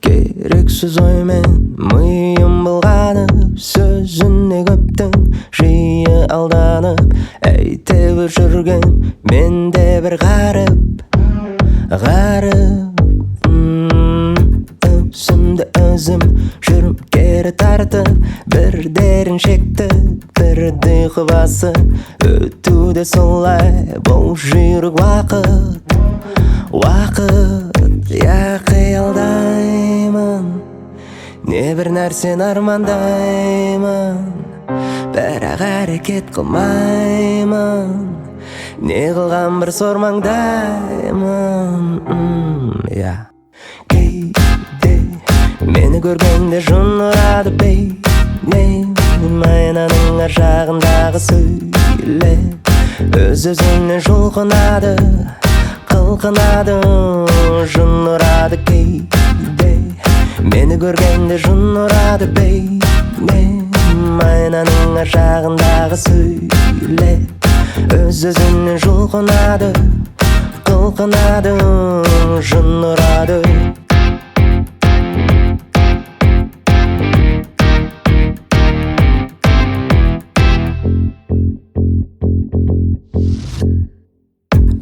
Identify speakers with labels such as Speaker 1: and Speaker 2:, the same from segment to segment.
Speaker 1: Керексіз оймен миым былғанып, сөзіне көптің жиі алданып, әйтеуір жүрген менде бір ғарып өзімді өзім жүрім кері тартып, бір деріншекті бірді басып, өтуде солай бұл жүйрік уақыт я қиялдаймын, не бір нәрсені армандаймын, бірақ әрекет қылмаймын, не қылған бір сормаңдаймын. Кейде мені көргенде жын ұрады бейнем, айнаның ар жағындағы сөйлеп, өз-өзінен жұлқынады, қылқынады, жын ұрады кейде. Мені көргенде жын ұрады бейнем, айнаның ар жағындағы сөйлеп, өз-өзінен жұлқынады, қылқынады, жын ұрады.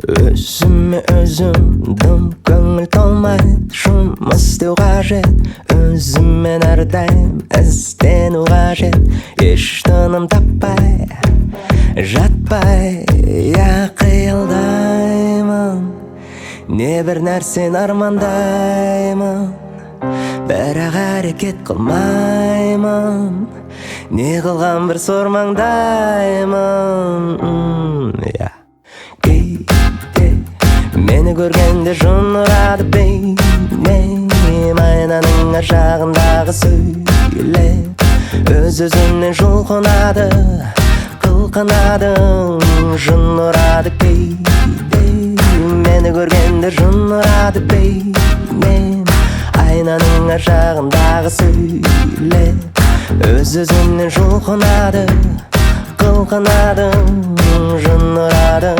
Speaker 1: Өзіме өзім дым көңіл толмайды, жұмыс істеу қажет, өзіммен әрдайым іздену қажет, еш тыным таппай жатпай я қиялдаймын, не бір нәрсені армандаймын, бірақ әрекет қылмаймын, не қылған бір сормаңдаймын. Мені көргенде жын ұрады бейнем, айнаның ар жағындағы сөйлеп, өз-өзінен жұлқынады, қылқынады, жын ұрады кейде. Мені көргенде жын ұрады бейнем, айнаның ар жағындағы сөйлеп, өз-өзінен жұлқынады, қылқынады, жын ұрады.